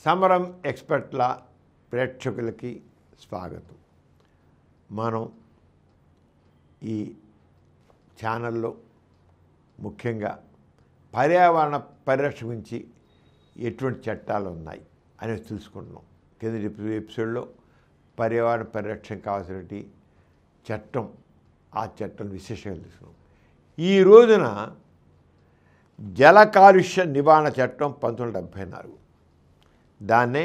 సమరం ఎక్స్పర్ట్ల ప్రేక్షకులకి స్వాగతం. మనం ఈ ఛానల్లో ముఖ్యంగా పర్యావరణ పరిరక్షణ గురించి ఎటువంటి చట్టాలు ఉన్నాయి అనేది తెలుసుకుంటున్నాం. కింద ఎపిసోడ్లో పర్యావరణ పరిరక్షణ కావాల్సిన చట్టం, ఆ చట్టం విశేషంగా తెలుసుకున్నాం. ఈ రోజున జల కాలుష్య నివారణ చట్టం 1974, దాన్నే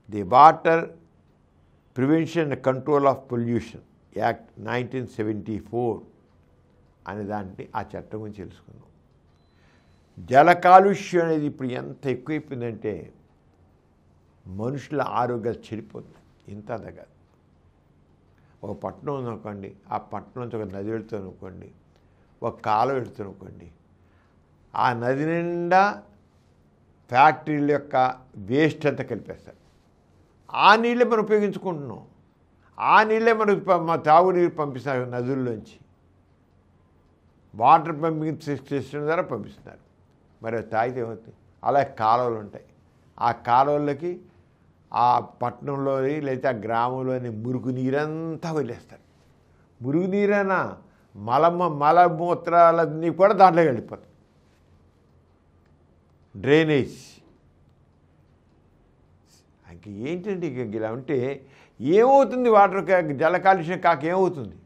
the water prevention and control of pollution act 1974 అనే దాన్ని, ఆ చట్టం గురించి తెలుసుకుందాం. జల కాలుష్యం అనేది ఇప్పుడు ఎంత ఎక్కువైపోయిందంటే మనుషుల ఆరోగ్యాలు చెడిపోతుంది. ఇంత దగ్గర ఒక పట్టణం ఉందనుకోండి, ఆ పట్టణం నుంచి ఒక నది వెళుతుంది అనుకోండి, ఒక కాలువ వెళుతుంది అనుకోండి, ఆ నది నిండా ఫ్యాక్టరీల యొక్క వేస్ట్ అంతా కలిపేస్తారు. ఆ నీళ్ళే మనం ఉపయోగించుకుంటున్నాం. ఆ నీళ్ళే మనకు మా తాగునీరు పంపిస్తారు నదుల్లోంచి. వాటర్ పంపింగ్ సిస్టమ్ ద్వారా పంపిస్తున్నారు. మరి తాగితే ఏమవుతుంది? అలా కాలువలు ఉంటాయి. ఆ కాలువలకి ఆ పట్టణంలోని లేదా ఆ గ్రామంలోని మురుగు నీరంతా వదిలేస్తారు. మురుగు నీరైనా మలమూత్రాలన్నీ కూడా దాంట్లోకి వెళ్ళిపోతాయి. డ్రైనేజ్ ఇంక ఏంటంటే ఇక ఇలా ఉంటే ఏమవుతుంది? వాటర్ జల కాలుష్యం కాక ఏమవుతుంది?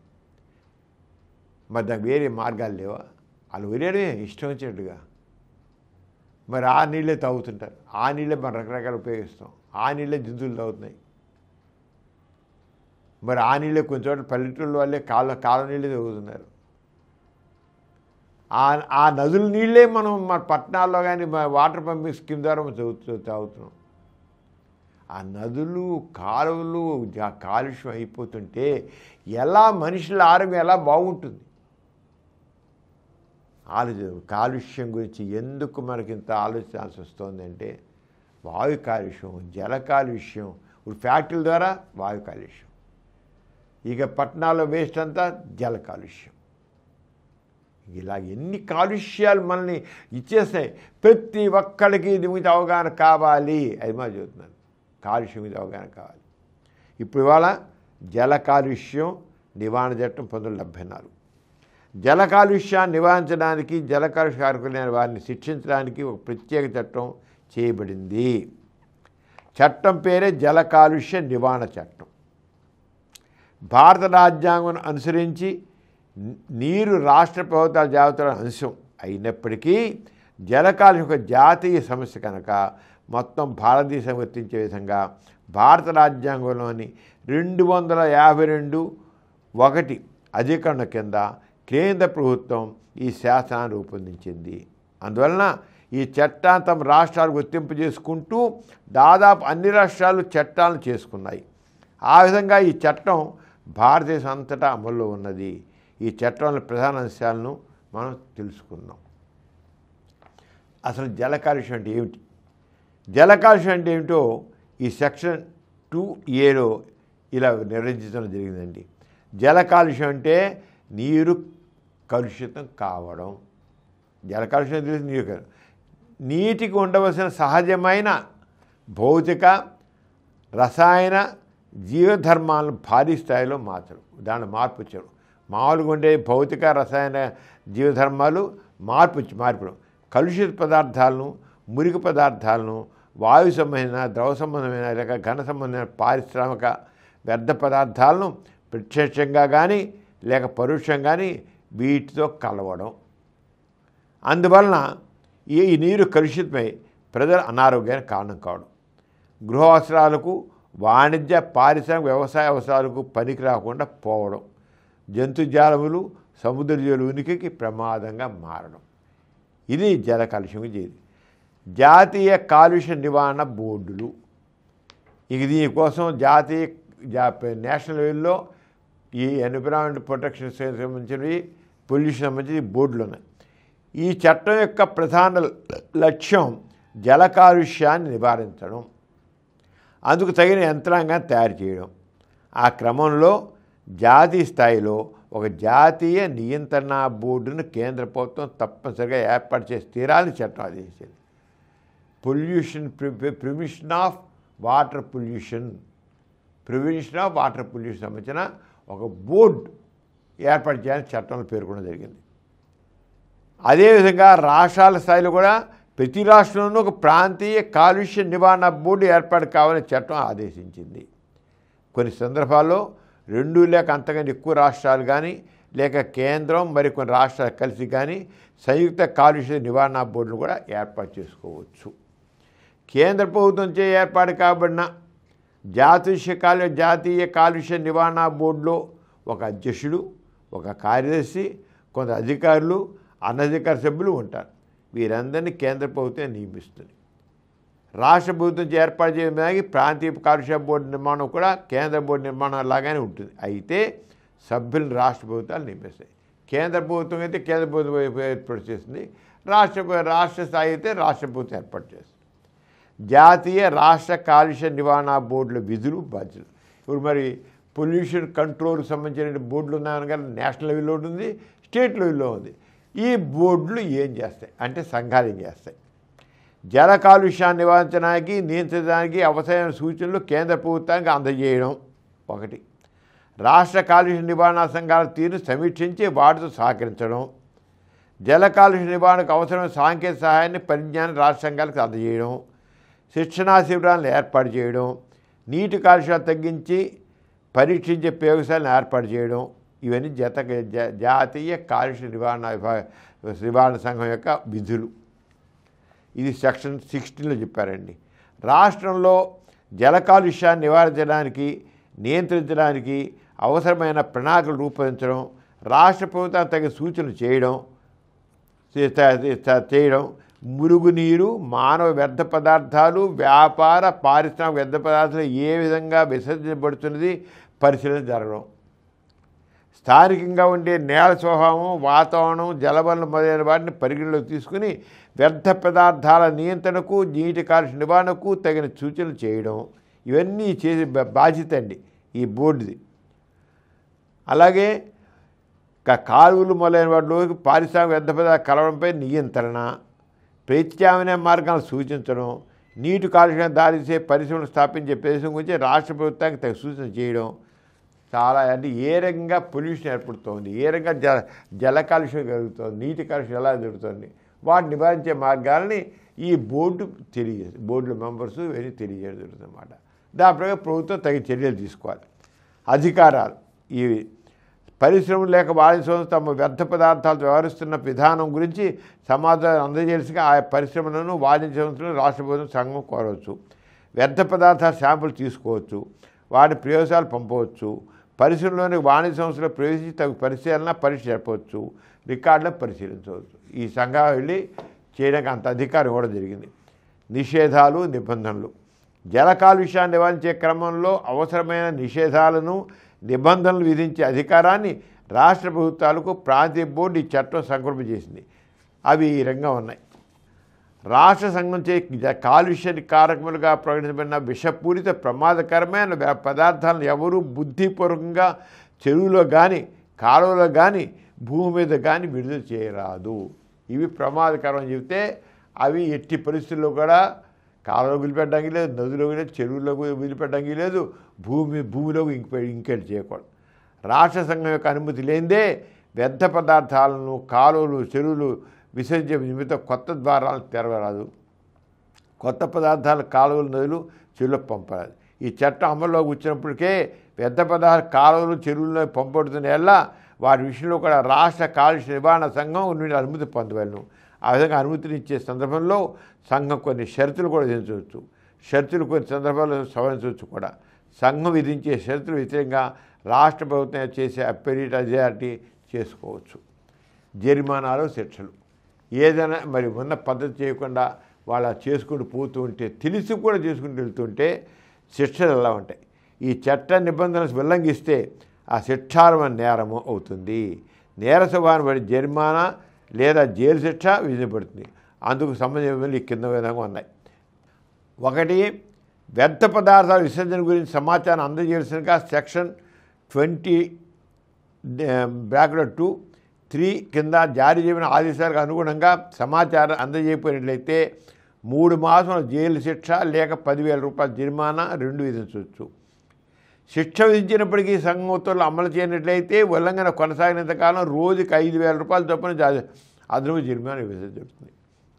మరి దానికి వేరే మార్గాలు లేవా? వాళ్ళు వదిలేయడమే ఇష్టం వచ్చినట్టుగా. మరి ఆ నీళ్ళే తాగుతుంటారు. ఆ నీళ్ళే మనం రకరకాలు ఉపయోగిస్తాం. ఆ నీళ్ళే జంతువులు తాగుతున్నాయి. మరి ఆ నీళ్ళే కొంచెం చోట్ల పల్లెటూళ్ళ వాళ్ళే కాలువ నీళ్ళే తాగుతున్నారు. ఆ నదుల నీళ్ళే మనం మన పట్టణాల్లో కానీ వాటర్ పంపింగ్ స్కీమ్ ద్వారా మనం తాగుతున్నాం. ఆ నదులు కాలువలు కాలుష్యం అయిపోతుంటే ఎలా మనుషుల ఆరోగ్యం ఎలా బాగుంటుంది? కాలుష్యం గురించి ఎందుకు మనకి ఇంత ఆలోచించాల్సి వస్తుందంటే, వాయు కాలుష్యం, జల కాలుష్యం, ఇప్పుడు ఫ్యాక్టరీల ద్వారా వాయు కాలుష్యం, ఇక పట్టణాల్లో వేస్ట్ అంతా జల కాలుష్యం. ఇలా ఎన్ని కాలుష్యాలు మనల్ని ఇచ్చేస్తాయి. ప్రతి ఒక్కడికి ఇది మీద అవగాహన కావాలి. అది మా చెబుతున్నాను, కాలుష్యం మీద అవగాహన కావాలి. ఇప్పుడు ఇవాళ జల కాలుష్యం నివారణ చట్టం 1974. జల కాలుష్యాన్ని నివారించడానికి, జల కాలుష్య కారకులైన వారిని శిక్షించడానికి ఒక ప్రత్యేక చట్టం చేయబడింది. చట్టం పేరే జల కాలుష్య నివారణ చట్టం. భారత రాజ్యాంగం అనుసరించి నీరు రాష్ట్ర ప్రభుత్వాల జాబితాలో అంశం అయినప్పటికీ జల కాలుష్యం ఒక జాతీయ సమస్య కనుక మొత్తం భారతదేశం వర్తించే విధంగా భారత రాజ్యాంగంలోని 252(1) అధికరణ కింద కేంద్ర ప్రభుత్వం ఈ శాసనాన్ని రూపొందించింది. అందువలన ఈ చట్టాన్ని తమ రాష్ట్రాలు గుర్తింపు చేసుకుంటూ దాదాపు అన్ని రాష్ట్రాలు చట్టాలను చేసుకున్నాయి. ఆ విధంగా ఈ చట్టం భారతదేశం అంతటా అమల్లో ఉన్నది. ఈ చట్టంలోని ప్రధాన అంశాలను మనం తెలుసుకుందాం. అసలు జల కాలుష్యం అంటే ఏమిటి? జల కాలుష్యం అంటే ఏమిటో ఈ సెక్షన్ 2A ఇలా నిర్వచించడం జరిగిందండి. జల కాలుష్యం అంటే నీరు కలుషితం కావడం. జల కాలుష్యం తెలిసి నీటికి ఉండవలసిన సహజమైన భౌతిక, రసాయన, జీవధర్మాలను భారీ స్థాయిలో మార్చడం, దాన్ని మార్పు వచ్చాడు. మామూలుగా ఉండే భౌతిక, రసాయన, జీవధర్మాలు మార్పడం, కలుషిత పదార్థాలను, మురికి పదార్థాలను, వాయు సంబంధమైన, ద్రవ సంబంధమైన, లేక ఘన సంబంధమైన పారిశ్రామిక వ్యర్థ పదార్థాలను ప్రత్యక్షంగా కానీ లేక పరోక్షంగా కానీ వీటితో కలవడం. అందువలన ఈ నీరు కలుషితమై ప్రజల అనారోగ్యానికి కారణం కావడం, గృహ అవసరాలకు, వాణిజ్య, పారిశ్రామిక, వ్యవసాయ అవసరాలకు పనికి రాకుండా పోవడం, జంతుజాలములు, సముద్ర జీవుల ఉనికికి ప్రమాదంగా మారడం. ఇది జల కాలుష్యం గురించి. జాతీయ కాలుష్య నివారణ బోర్డులు, ఇక దీనికోసం నేషనల్ లెవెల్లో ఈ ఎన్విరాన్మెంట్ ప్రొటెక్షన్ సంబంధించినవి, పొల్యూషన్ సంబంధించి బోర్డులు ఉన్నాయి. ఈ చట్టం యొక్క ప్రధాన లక్ష్యం జల కాలుష్యాన్ని నివారించడం, అందుకు తగిన యంత్రాంగాన్ని తయారు చేయడం. ఆ క్రమంలో జాతీయ స్థాయిలో ఒక జాతీయ నియంత్రణ బోర్డును కేంద్ర ప్రభుత్వం తప్పనిసరిగా ఏర్పాటు చేసి తీరాలని చట్టం ఆదేశించింది. Prevention of water pollution, prevention of water pollution సంబంధించిన ఒక బోర్డు ఏర్పాటు చేయాలని చట్టంలో పేర్కొనడం జరిగింది. అదేవిధంగా రాష్ట్రాల స్థాయిలో కూడా ప్రతి రాష్ట్రంలోనూ ఒక ప్రాంతీయ కాలుష్య నివారణ బోర్డు ఏర్పాటు కావాలని చట్టం ఆదేశించింది. కొన్ని సందర్భాల్లో 2 లేక అంతకంటే ఎక్కువ రాష్ట్రాలు కానీ లేక కేంద్రం మరికొన్ని రాష్ట్రాలు కలిసి కానీ సంయుక్త కాలుష్య నివారణ బోర్డును కూడా ఏర్పాటు చేసుకోవచ్చు. కేంద్ర ప్రభుత్వంచే ఏర్పాటు కాబడిన జాతీయ కాలుష్య నివారణ బోర్డులో ఒక అధ్యక్షుడు, ఒక కార్యదర్శి, కొంత అధికారులు, అనధికార సభ్యులు ఉంటారు. వీరందరినీ కేంద్ర ప్రభుత్వం నియమిస్తుంది. రాష్ట్ర ప్రభుత్వం ఏర్పాటు చేయడానికి ప్రాంతీయ కాలుష్య బోర్డు నిర్మాణం కూడా కేంద్ర బోర్డు నిర్మాణం లాగానే ఉంటుంది. అయితే సభ్యులను రాష్ట్ర ప్రభుత్వాలు నియమిస్తాయి. కేంద్ర ప్రభుత్వం అయితే కేంద్ర ప్రభుత్వం ఏర్పాటు చేస్తుంది, రాష్ట్ర స్థాయి అయితే రాష్ట్ర ప్రభుత్వం ఏర్పాటు చేస్తుంది. జాతీయ రాష్ట్ర కాలుష్య నివారణ బోర్డుల విధులు బాధ్యతలు. ఇప్పుడు మరి పొల్యూషన్ కంట్రోల్కి సంబంధించిన బోర్డులు ఉన్నాయని కానీ నేషనల్ లెవెల్లో ఉంటుంది, స్టేట్ లెవెల్లో ఉంది. ఈ బోర్డులు ఏం చేస్తాయి అంటే సంఘాలు ఏం చేస్తాయి? జల కాలుష్యాన్ని నివారించడానికి, నియంత్రించడానికి అవసరమైన సూచనలు కేంద్ర ప్రభుత్వానికి అందజేయడం ఒకటి. రాష్ట్ర కాలుష్య నివారణ సంఘాల తీరును సమీక్షించి వాటితో సహకరించడం. జల కాలుష్య నివారణకు అవసరమైన సాంకేతిక సహాయాన్ని పరిజ్ఞానం రాష్ట్ర సంఘాలకు అందజేయడం. శిక్షణా శిబిరాలను ఏర్పాటు చేయడం. నీటి కాలుష్యాలు తగ్గించి పరీక్షించే ప్రయోగశాలను ఏర్పాటు చేయడం. ఇవన్నీ జాతీయ కాలుష్య నివారణ సంఘం యొక్క విధులు. ఇది సెక్షన్ 16లో చెప్పారండి. రాష్ట్రంలో జల కాలుష్యాన్ని నివారించడానికి, నియంత్రించడానికి అవసరమైన ప్రణాళికలు రూపొందించడం, రాష్ట్ర ప్రభుత్వానికి తగిన సూచనలు చేయడం, మురుగునీరు, మానవ వ్యర్థ పదార్థాలు, వ్యాపార పారిశ్రామిక వ్యర్థ పదార్థాలు ఏ విధంగా విసర్జించబడుతున్నది పరిశీలన జరగడం. స్థానికంగా ఉండే నేల స్వభావం, వాతావరణం, జలవనరులు మొదలైన వాటిని పరిగణలోకి తీసుకుని వ్యర్థ పదార్థాల నియంత్రణకు, నీటి కాలుష్య నివారణకు తగిన సూచనలు చేయడం. ఇవన్నీ చేసే బాధ్యత అండి ఈ బోర్డుది. అలాగే కాలువలు మొదలైన వాటిలోకి పారిశ్రామిక వ్యర్థ పదార్థాల కలవడంపై నియంత్రణ, ప్రత్యామ్నాయ మార్గాలను సూచించడం, నీటి కాలుష్యానికి దారితీసే పరిశ్రమలు స్థాపించే ప్రదేశం గురించి రాష్ట్ర ప్రభుత్వానికి తగిన సూచన చేయడం. చాలా అంటే ఏ రకంగా పొల్యూషన్ ఏర్పడుతోంది, ఏ రకంగా జల కాలుష్యం కలుగుతుంది, నీటి కాలుష్యం ఎలా జరుగుతుంది, వాటిని నివారించే మార్గాలని ఈ బోర్డుల మెంబర్స్ ఇవన్నీ తెలియజేయడం జరుగుతుంది అన్నమాట. దాని ప్రకారం ప్రభుత్వం తగిన చర్యలు తీసుకోవాలి. అధికారాలు ఈ పరిశ్రమలు లేక వాణిజ్య సంస్థలు తమ వ్యర్థ పదార్థాలతో వ్యవహరిస్తున్న విధానం గురించి సమాచారం అందజేసిగా ఆయా పరిశ్రమలను, వాణిజ్య సంస్థలను రాష్ట్ర ప్రభుత్వం సంఘం కోరవచ్చు. వ్యర్థ పదార్థాల శాంపుల్ తీసుకోవచ్చు, వాటి ప్రయోగాలు పంపవచ్చు. పరిశ్రమలోని వాణిజ్య సంస్థలు ప్రవేశించి తగు పరిశీలన పరీక్ష జరపవచ్చు, రికార్డులను పరిశీలించవచ్చు. ఈ సంఘం వెళ్ళి చేయడానికి అంత అధికారం ఇవ్వడం జరిగింది. నిషేధాలు, నిబంధనలు. జల కాలుష్యాన్ని నివారించే క్రమంలో అవసరమైన నిషేధాలను, నిబంధనలు విధించే అధికారాన్ని రాష్ట్ర ప్రభుత్వాలకు ప్రాంతీయ బోర్డు ఈ చట్టం సంకల్పించేసింది. అవి ఈ రంగా ఉన్నాయి. రాష్ట్ర సంఘం చే కాలుష్య కారకములుగా ప్రకటించబడిన విషపూరిత ప్రమాదకరమైన పదార్థాలను ఎవరూ బుద్ధిపూర్వకంగా చెరువులో కానీ, కాలువలో కానీ, భూమి మీద కానీ విడుదల చేయరాదు. ఇవి ప్రమాదకరం అని చెబితే అవి ఎట్టి పరిస్థితుల్లో కూడా కాలువలో వదిలిపెట్టడానికి లేదు, నదిలో లేదు, చెరువులో వదిలిపెట్టడానికి లేదు, భూమిలోకి ఇంకెళ్ళి చేయకూడదు. రాష్ట్ర సంఘం యొక్క అనుమతి లేనిదే వ్యర్థ పదార్థాలను కాలువలు, చెరువులు విసర్జన నిమిత్తం కొత్త ద్వారాలను తెరవరాదు. కొత్త పదార్థాలు కాలువలు, నదులు, చెరువులకు పంపరాదు. ఈ చట్టం అమల్లోకి వచ్చినప్పటికే వ్యర్థ పదార్థాలు కాలువలు, చెరువుల్లో పంపబడుతున్న ఎలా వారి విషయంలో కూడా రాష్ట్ర కాలుష్య నివారణ సంఘం నుండి అనుమతి పొందవలను. ఆ విధంగా అనుమతిని ఇచ్చే సందర్భంలో సంఘం కొన్ని షరతులు కూడా విధించవచ్చు. షరతులు కొన్ని సందర్భాల్లో సవరించవచ్చు కూడా. సంఘం విధించే షరతులు వ్యతిరేకంగా రాష్ట్ర ప్రభుత్వం చేసే అప్పీల్ అథారిటీ చేసుకోవచ్చు. జరిమానాలు, శిక్షలు. ఏదైనా మరి ఉన్న పద్ధతి చేయకుండా వాళ్ళ చేసుకుంటూ పోతూ ఉంటే, తెలిసి కూడా చేసుకుంటూ వెళ్తుంటే శిక్షలు ఎలా ఉంటాయి. ఈ చట్ట నిబంధనలు ఉల్లంఘిస్తే ఆ శిక్షార్హమైన నేరము అవుతుంది. నేర స్వభావాన్ని బట్టి జరిమానా లేదా జైలు శిక్ష విధించబడుతుంది. అందుకు సంబంధించిన ఈ కింద విధంగా ఉన్నాయి. 1. వ్యర్థ పదార్థాల విసర్జన గురించి సమాచారం అందజేయాల్సినగా సెక్షన్ 20(2)(3) కింద జారీ చేయబడిన ఆదేశాలకు అనుగుణంగా సమాచారం అందజేయకపోయినట్లయితే 3 మాసాల జైలు శిక్ష లేక 10,000 రూపాయల జరిమానా 2 విధించవచ్చు. శిక్ష విధించినప్పటికీ సంఘం ఉత్తర్వులు అమలు చేయనట్లయితే ఉల్లంఘన కొనసాగినంత కాలం రోజుకి 5,000 రూపాయల చొప్పున అదనపు జరిమానా విధించబడుతుంది.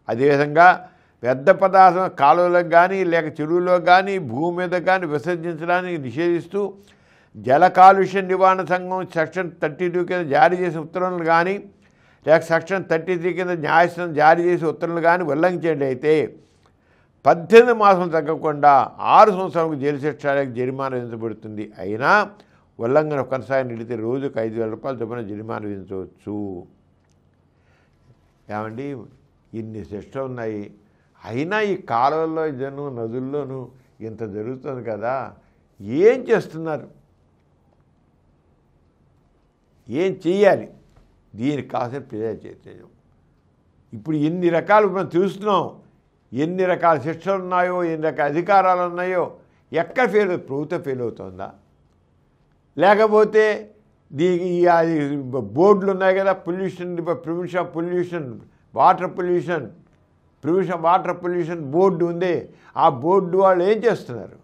అదేవిధంగా వ్యర్థ పదార్థం కాలువలకు కానీ లేక చెరువులో కానీ భూమి మీద కానీ విసర్జించడానికి నిషేధిస్తూ జల కాలుష్య నివారణ సంఘం సెక్షన్ 32 కింద జారీ చేసిన ఉత్తర్వులు కానీ లేక సెక్షన్ 33 కింద న్యాయస్థానం జారీ చేసే ఉత్తర్వులు కానీ ఉల్లంఘించినట్లయితే 18 మాసం తగ్గకుండా 6 సంవత్సరాలకు జైలు శిక్ష లేక జరిమానా విధించబడుతుంది. అయినా ఉల్లంఘన కొనసాగినట్లయితే రోజుకు 5,000 రూపాయల చొప్పున జరిమానా విధించవచ్చు. ఏమండి, ఇన్ని శిక్షలు ఉన్నాయి, అయినా ఈ కాలువల్లో ఇదను నదుల్లోనూ ఇంత జరుగుతుంది కదా, ఏం చేస్తున్నారు? ఏం చెయ్యాలి? దీనికి కావాల్సిన ప్రజా చైతన్యం. ఇప్పుడు ఎన్ని రకాలు మనం చూస్తున్నాం, ఎన్ని రకాల శిక్షలు ఉన్నాయో, ఎన్ని రకాల అధికారాలు ఉన్నాయో. ఎక్కడ ప్రభుత్వం ఫెయిల్ అవుతుందా? లేకపోతే బోర్డులు ఉన్నాయి కదా, prevention of pollution, prevention water pollution board ఉంది. ఆ బోర్డు వాళ్ళు ఏం చేస్తున్నారు?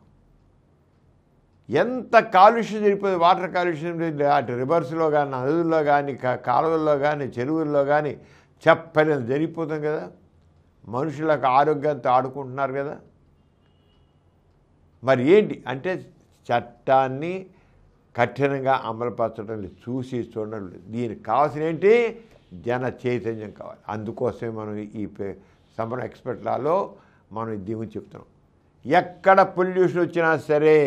ఎంత కాలుష్యం జరిగిపోతుంది, వాటర్ కాలుష్యం అటు రివర్స్లో కానీ, నదుల్లో కానీ, కాలువల్లో కానీ, చెరువుల్లో కానీ చెప్పలేదు జరిగిపోతుంది కదా. మనుషులకు ఆరోగ్యంతో ఆడుకుంటున్నారు కదా. మరి ఏంటి అంటే చట్టాన్ని కఠినంగా అమలుపరచడం చూసి చూడడం. దీనికి కావాల్సిన ఏంటి? జన చైతన్యం కావాలి. అందుకోసమే మనం ఈ సంబరం ఎక్స్పర్ట్ లాలో మనం దీని గురించి చెప్తున్నాం. ఎక్కడ పొల్యూషన్ వచ్చినా సరే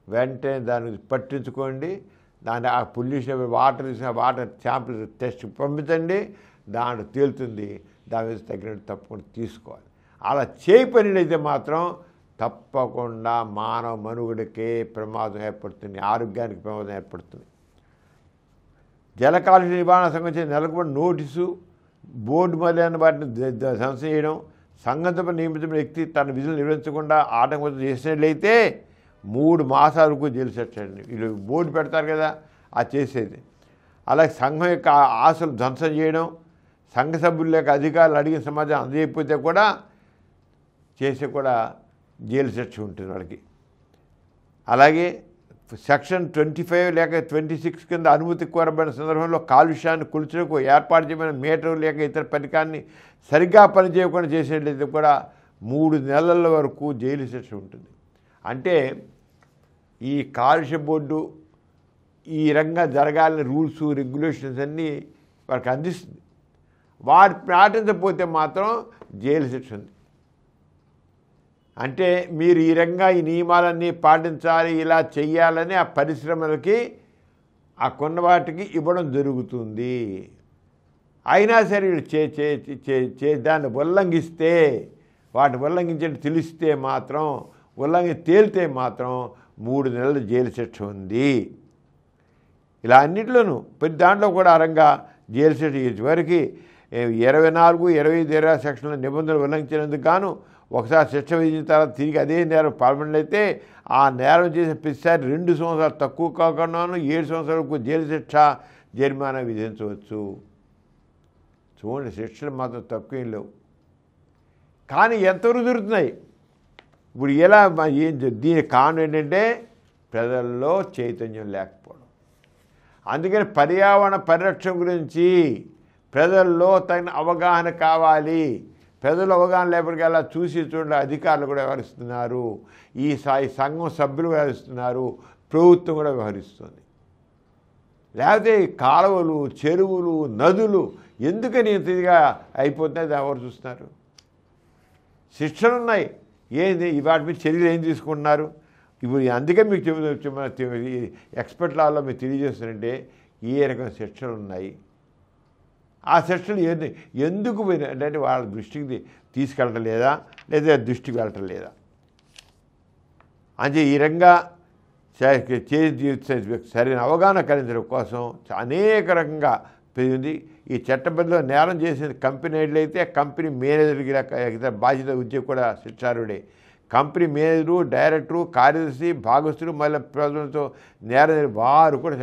వెంటనే దాన్ని పట్టించుకోండి. దాని ఆ పొల్యూషన్ వాటర్ శాంపిల్ టెస్ట్ పంపించండి, దాంట్లో తేలుతుంది. దాని మీద తగినట్టు తప్పకుండా తీసుకోవాలి. అలా చేయపనినైతే మాత్రం తప్పకుండా మానవ మనుగడకే ప్రమాదం ఏర్పడుతుంది, ఆరోగ్యానికి ప్రమాదం ఏర్పడుతుంది. జల కాలుష్య నివారణ సంఘం నెలకొన్న నోటీసు, బోర్డు మొదలైన వాటిని ధ్వంసం చేయడం, సంఘంతో నియమితమైన వ్యక్తి తన విధులు నిర్వహించకుండా ఆటంకం చేసినట్లయితే 3 మాసాల వరకు జైలు శిక్ష. వీళ్ళు బోర్డు పెడతారు కదా, అది చేసేది. అలాగే సంఘం యొక్క ఆశలు ధ్వంసం చేయడం, సంఘ సభ్యుల యొక్క అధికారులు అడిగిన సమాచారం అందజేయకపోతే కూడా జైలు శిక్ష ఉంటుంది వాళ్ళకి. అలాగే సెక్షన్ 25 లేక 26 కింద అనుమతి కోరబడిన సందర్భంలో కాలుష్యాన్ని కొలుచుటకు ఏర్పాటు చేయబడిన మీటర్ లేక ఇతర పరికరాన్ని సరిగ్గా పనిచేయకుండా చేసినట్లయితే కూడా 3 నెలల వరకు జైలు శిక్ష ఉంటుంది. అంటే ఈ కాలుష్య బోర్డు ఈ రంగా జరగాలని రూల్స్ రెగ్యులేషన్స్ అన్నీ వాళ్ళకి అందిస్తుంది. వాటి పాటించకపోతే మాత్రం జైలు శిక్ష ఉంది. అంటే మీరు ఈ రంగా ఈ నియమాలన్నీ పాటించాలి, ఇలా చెయ్యాలని ఆ పరిశ్రమలకి ఆ కొన్న వాటికి ఇవ్వడం జరుగుతుంది. అయినా సరే దాన్ని ఉల్లంఘిస్తే, వాటిని ఉల్లంఘించడం తెలిస్తే మాత్రం, తేలితే మాత్రం 3 నెలల జైలు శిక్ష ఉంది. ఇలా అన్నింటిలోనూ ప్రతి దాంట్లో కూడా ఆ రంగా జైలు శిక్ష. చివరికి 24, 25, 26 సెక్షన్ల నిబంధనలు ఉల్లంఘించినందుకు గాను ఒకసారి శిక్ష విధించిన తర్వాత తిరిగి అదే నేరం పాల్పడినట్లయితే ఆ నేరం చేసిన ప్రతిసారి 2 సంవత్సరాలు తక్కువ కాకుండాను 7 సంవత్సరాల వరకు జైలు శిక్ష జరిమానా విధించవచ్చు. చూడండి, శిక్షలు మాత్రం తక్కువ ఏం లేవు. కానీ ఎంతవరకు దొరుకుతున్నాయి? ఇప్పుడు ఎలా దీని కారణం ఏంటంటే ప్రజల్లో చైతన్యం లేకపోవడం. అందుకని పర్యావరణ పరిరక్షణ గురించి ప్రజల్లో తగిన అవగాహన కావాలి. ప్రజలు అవగాహన లేకపోతే చూసి చూడండి, అధికారులు కూడా వ్యవహరిస్తున్నారు, ఈ సంఘం సభ్యులు వ్యవహరిస్తున్నారు, ప్రభుత్వం కూడా వ్యవహరిస్తుంది. లేకపోతే కాలువలు, చెరువులు, నదులు ఎందుకని ఇంతగా అయిపోతున్నాయి? ఎవరు చూస్తున్నారు? శిక్షలు ఉన్నాయి, ఏంది వాటి మీద చర్యలు ఏం తీసుకుంటున్నారు? ఇప్పుడు అందుకే మీకు ఎక్స్పర్ట్ లాలో మీకు తెలియజేస్తుందంటే ఏ రకమైన శిక్షలు ఉన్నాయి, ఆ శిక్షలు ఎందుకు పోయినాయి అంటే వాళ్ళ దృష్టికి తీసుకెళ్ళటం లేదా, లేదా దృష్టికి వెళ్ళటం లేదా అంటే ఈ రంగా సరైన అవగాహన కలిగించడం కోసం అనేక రకంగా పెరిగింది. ఈ చట్టబద్ధంలో నేరం చేసిన కంపెనీ అయితే కంపెనీ మేనేజర్కి ఇతర బాధ్యత ఉద్యోగి కూడా శిక్షారుడే. కంపెనీ మేనేజరు, డైరెక్టరు, కార్యదర్శి, భాగస్తులు, మళ్ళీ ప్రభుత్వంతో నేరం వారు కూడా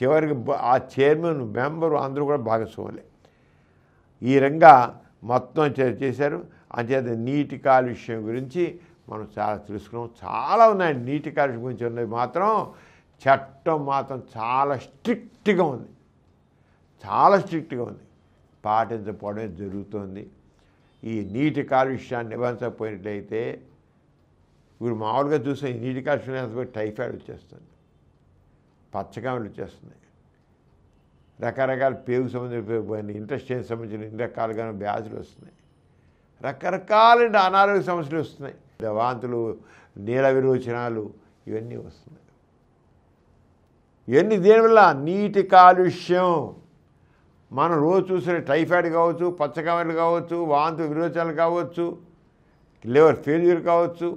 చివరికి ఆ చైర్మన్, మెంబరు అందరూ కూడా భాగస్వాములే. ఈ రంగా మొత్తం చేశారు. అంచేత నీటి కాలుష్యం గురించి మనం చాలా తెలుసుకున్నాం. చాలా ఉన్నాయండి నీటి కాలుష్యం గురించి ఉన్నది. మాత్రం చట్టం మాత్రం చాలా స్ట్రిక్ట్గా ఉంది, చాలా స్ట్రిక్ట్గా ఉంది, పాటించకపోవడమే జరుగుతుంది. ఈ నీటి కాలుష్యాన్ని నివారించకపోయినట్లయితే ఇప్పుడు మామూలుగా చూస్తే ఈ నీటి కాలుష్యం టైఫాయిడ్ వచ్చేస్తుంది, పచ్చకామెలు వచ్చేస్తున్నాయి, రకరకాల పేగుకు సంబంధించిన ఇంటెస్టైన్ సంబంధించిన ఇన్ని రకాలుగా వ్యాధులు వస్తున్నాయి, రకరకాల అనారోగ్య సమస్యలు వస్తున్నాయి, వాంతులు, నీల విరోచనాలు ఇవన్నీ వస్తున్నాయి. ఇవన్నీ దేనివల్ల? నీటి కాలుష్యం. మనం రోజు చూసిన టైఫాయిడ్ కావచ్చు, పచ్చకామెలు కావచ్చు, వాంతు విరోచనాలు కావచ్చు, లివర్ ఫెయిల్యూర్ కావచ్చు,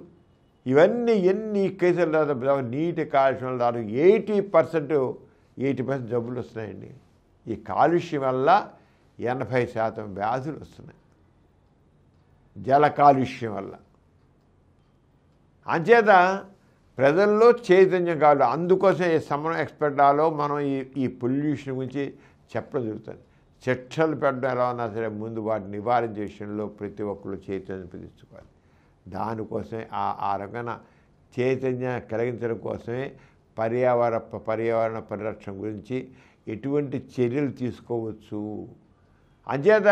ఇవన్నీ ఎన్ని కేసులు దాదాపు నీటి కాలుష్యం దాదాపు 80% జబ్బులు వస్తున్నాయండి. ఈ కాలుష్యం వల్ల 80% వ్యాధులు వస్తున్నాయి జల కాలుష్యం వల్ల. అంచేత ప్రజల్లో చైతన్యం కావాలి. అందుకోసం ఈ సమ్మర్ ఎక్స్పెక్టాలో మనం ఈ పొల్యూషన్ గురించి చెప్పడం జరుగుతుంది. చర్చలు పెట్టడం ఎలా ఉన్నా సరే ముందు వాటిని నివారించే విషయంలో ప్రతి ఒక్కరు చైతన్యం పెంచుకోవాలి. దానికోసమే ఆ రకమైన చైతన్యం కలిగించడం కోసమే పర్యావరణ పరిరక్షణ గురించి ఎటువంటి చర్యలు తీసుకోవచ్చు. అంచేత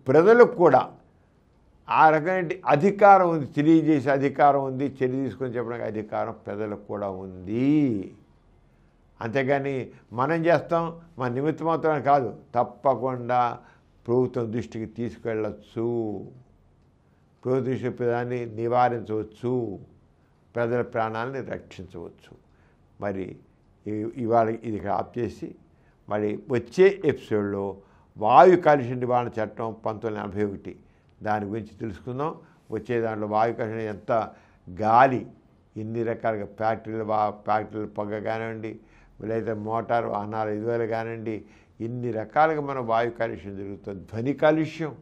ప్రజలకు కూడా ఆ రకమైన అధికారం ఉంది, తెలియజేసే అధికారం ఉంది, చర్య తీసుకొని చెప్పడానికి అధికారం ప్రజలకు కూడా ఉంది. అంతేగాని మనం చేస్తాం మన నిమిత్తం మాత్రమే కాదు, తప్పకుండా ప్రభుత్వం దృష్టికి తీసుకెళ్ళచ్చు, ప్రభుత్వ దృష్టి దాన్ని నివారించవచ్చు, ప్రజల ప్రాణాలని రక్షించవచ్చు. మరి ఇవాళ ఇది ఆప్ చేసి మరి వచ్చే ఎపిసోడ్లో వాయు కాలుష్య నివారణ చట్టం 1941 దాని గురించి తెలుసుకుందాం. వచ్చే దాంట్లో వాయు కాలుష్యం ఎంత గాలి ఇన్ని రకాలుగా ఫ్యాక్టరీలు పొగ కానివ్వండి, లేదా మోటారు వాహనాల ఇదివల కానివ్వండి, ఇన్ని రకాలుగా మన వాయు కాలుష్యం జరుగుతుంది. ధ్వని కాలుష్యం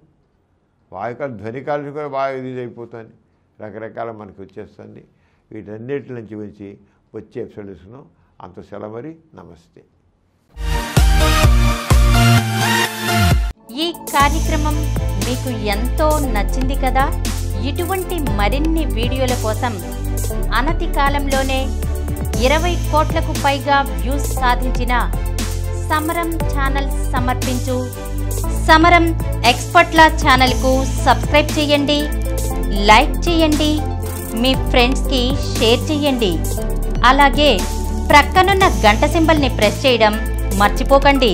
కూడా వాయు ఇది అయిపోతుంది, రకరకాల మనకి వచ్చేస్తుంది. వీటన్నిటి నుంచి వచ్చే ఎపిసోడ్ తీసుకున్నాం. అంత సెలవు మరి. నమస్తే. ఈ కార్యక్రమం మీకు ఎంతో నచ్చింది కదా. ఇటువంటి మరిన్ని వీడియోల కోసం అనతి కాలంలోనే 20 కోట్లకు పైగా వ్యూస్ సాధించిన సమరం ఛానల్ సమర్పించు సమరం ఎక్స్పర్ట్ల ఛానల్కు సబ్స్క్రైబ్ చేయండి, లైక్ చేయండి, మీ ఫ్రెండ్స్కి షేర్ చేయండి. అలాగే ప్రక్కనున్న గంట సింబల్ని ప్రెస్ చేయడం మర్చిపోకండి.